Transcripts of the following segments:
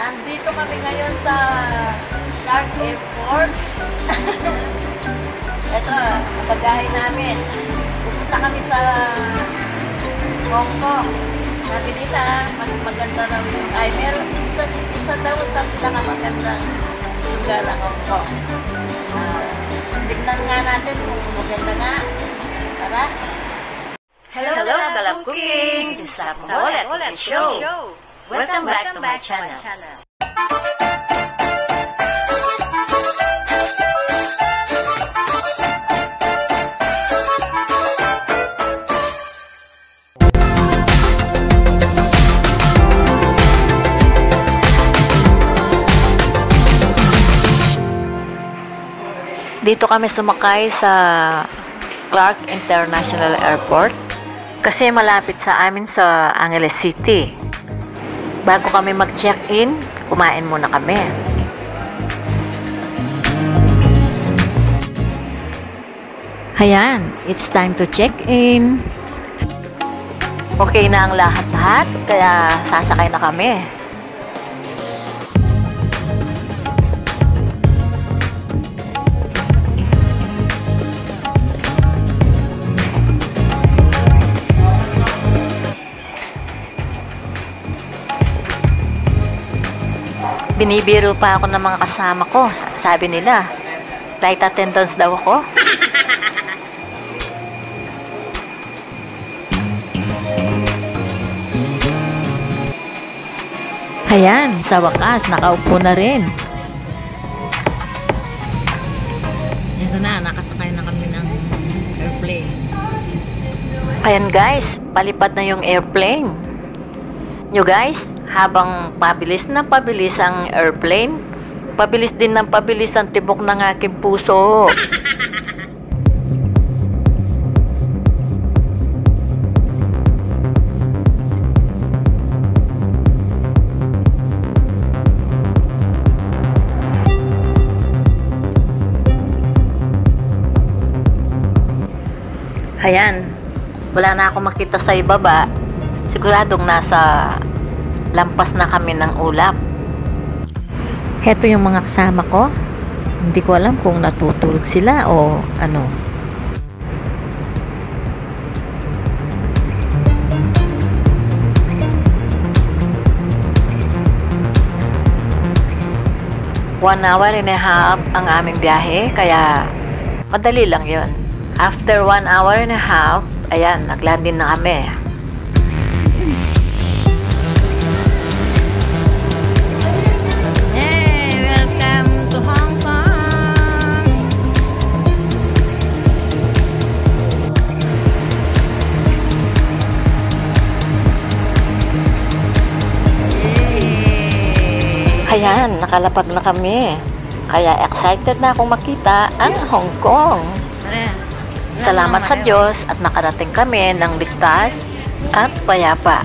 Nandito kami ngayon sa Clark Airport. Ito, bagahe namin. Pupunta kami sa Hong Kong. Sabi nila, mas maganda ng isa daw sa pinakamagandang lugar ng Hong Kong. Tignan nga natin kung maganda nga. Tara! Hello, Galap Cooking! This is Sapmolet Show. Welcome back to my channel. Dito kami sumakay sa Clark International Airport kasi malapit sa amin sa Angeles City. Bago kami mag-check-in, kumain muna kami. Ayan, it's time to check-in. Okay na ang lahat-lahat, kaya sasakay na kami. Binibiro pa ako ng mga kasama ko. Sabi nila, flight attendants daw ako. Ayan, sa wakas, nakaupo na rin. Ito na, nakasakay na kami ng airplane. Ayan guys, palipad na yung airplane. Nyo guys, habang pabilis na pabilis ang airplane, pabilis din ng pabilis ang tibok ng aking puso. Ayan, wala na ako makita sa ibaba. Siguradong nasa lampas na kami ng ulap. Heto yung mga kasama ko. Hindi ko alam kung natutulog sila o ano. One hour and a half ang aming biyahe, kaya madali lang yon. After 1 hour and a half, ayan, naglandin na kami. Ayan, nakalapag na kami. Kaya excited na akong makita ang Hong Kong. Salamat sa Diyos at nakarating kami ng ligtas at payapa.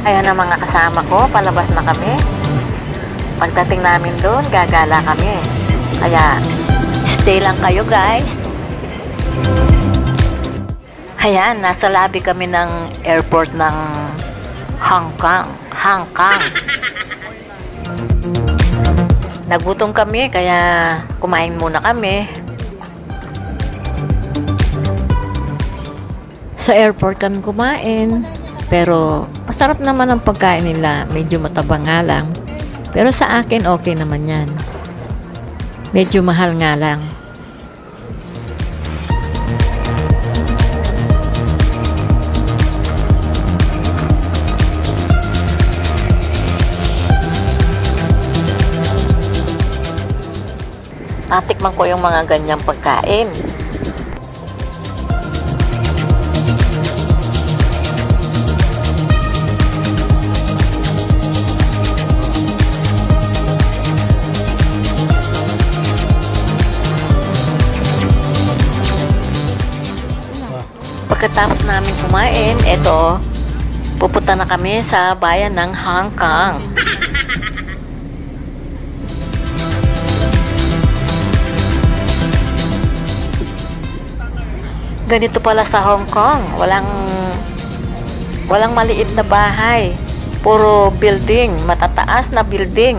Ayan ang mga kasama ko, palabas na kami. Pagdating namin doon, gagala kami. Kaya, stay lang kayo guys. Ayan, nasa lobby kami ng airport ng Hong Kong. Nagutom kami, kaya kumain muna kami. Sa airport kami kumain. Pero, masarap naman ang pagkain nila. Medyo mataba nga lang. Pero sa akin, okay naman yan. Medyo mahal nga lang. Natikman ko yung mga ganyang pagkain. Pagkatapos namin kumain, eto, pupunta na kami sa bayan ng Hong Kong. Ganito pala sa Hong Kong. Walang maliit na bahay. Puro building, matataas na building.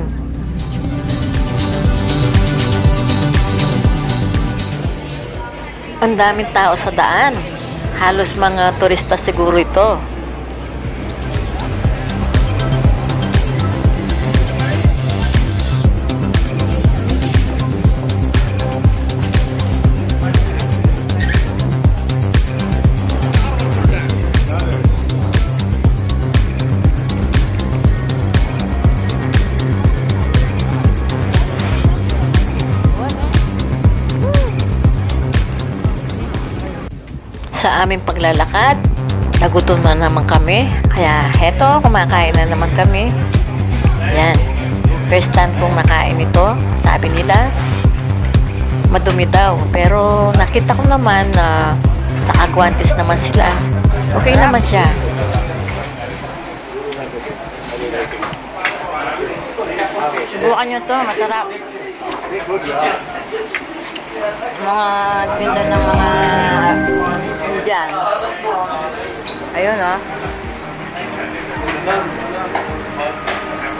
Ang daming tao sa daan. Halos mga turista siguro ito. Sa aming paglalakad, nagutom na naman kami. Kaya heto, kumakain na naman kami. Yan. First time kong nakain ito. Sabi nila, madumi daw. Pero nakita ko naman na nakagwantes naman sila. Okay naman siya. Subukan nyo to, masarap. Mga tinda ng mga Indian. Ayun, oh.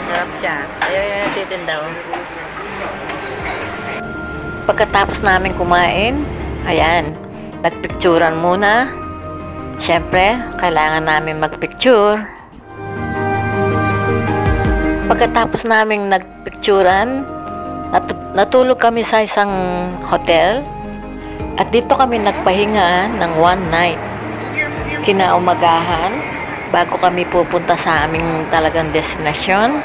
Sarap siya. Ayun yung titinda, oh. Pagkatapos namin kumain, ayan, nagpicturan muna. Siyempre, kailangan namin magpicture. Pagkatapos namin nagpicturan, natulog kami sa isang hotel at dito kami nagpahinga ng one night. Kinaumagahan, bago kami pupunta sa aming talagang destinasyon,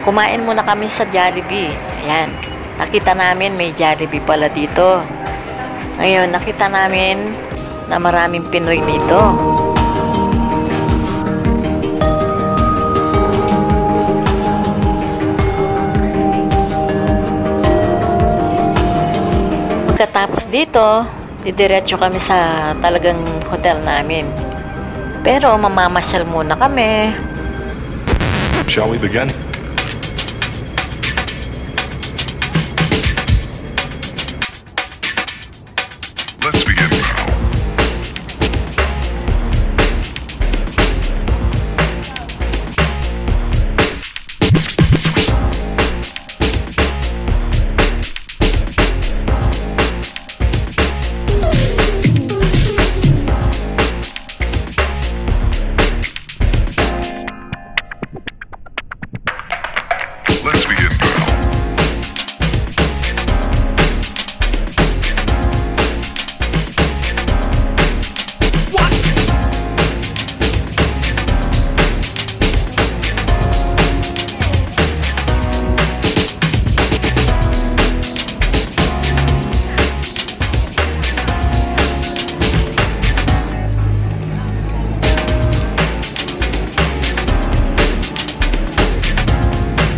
kumain muna kami sa Jollibee. Ayan, nakita namin may Jollibee pala dito. Ngayon, nakita namin na maraming Pinoy dito. Pagkatapos dito, didiretso kami sa talagang hotel namin. Pero mamamasyal muna kami. Shall we begin? Let's begin now. Let's begin now. What?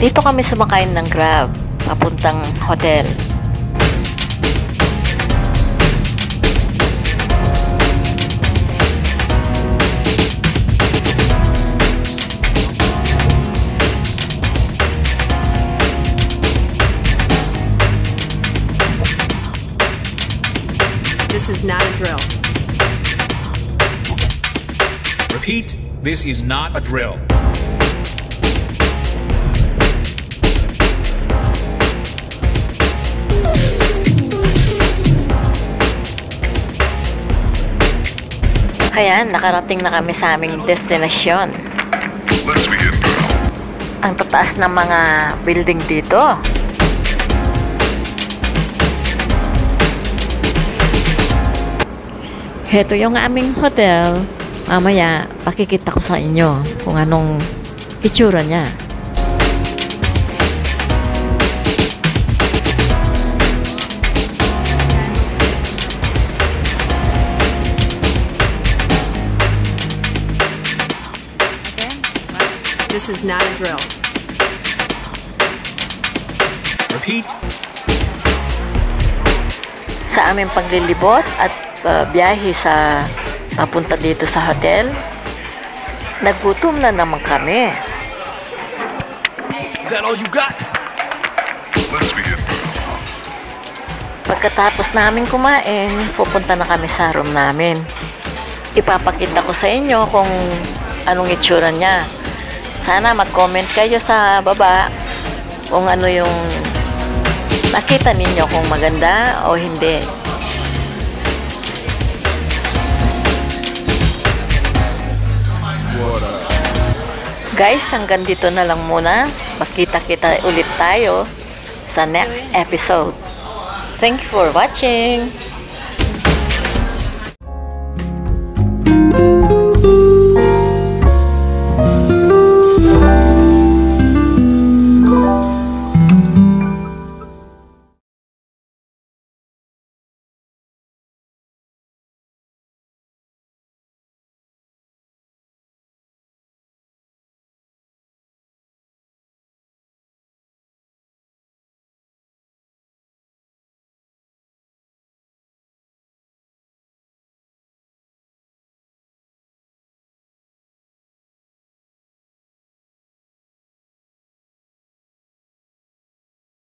Dito kami sumakay ng Grab papuntang hotel. This is not a drill. Repeat, this is not a drill. Ayan, nakarating na kami sa aming destinasyon. Let's begin now. Ang tataas ng mga building dito. Heto yung aming hotel. Mamaya, pakikita ko sa inyo kung anong itsura niya. This is not a drill. Repeat. Sa aming paglilibot at biyahe sa papunta dito sa hotel, nagutom na naman kami. Is that all you got? Let's begin. Pagkatapos namin kumain, pupunta na kami sa room namin. Ipapakita ko sa inyo kung anong itsura niya. Sana mag-comment kayo sa baba kung ano yung nakita ninyo, kung maganda o hindi. Guys, hanggang dito na lang muna. Magkita-kita ulit tayo sa next episode. Thank you for watching.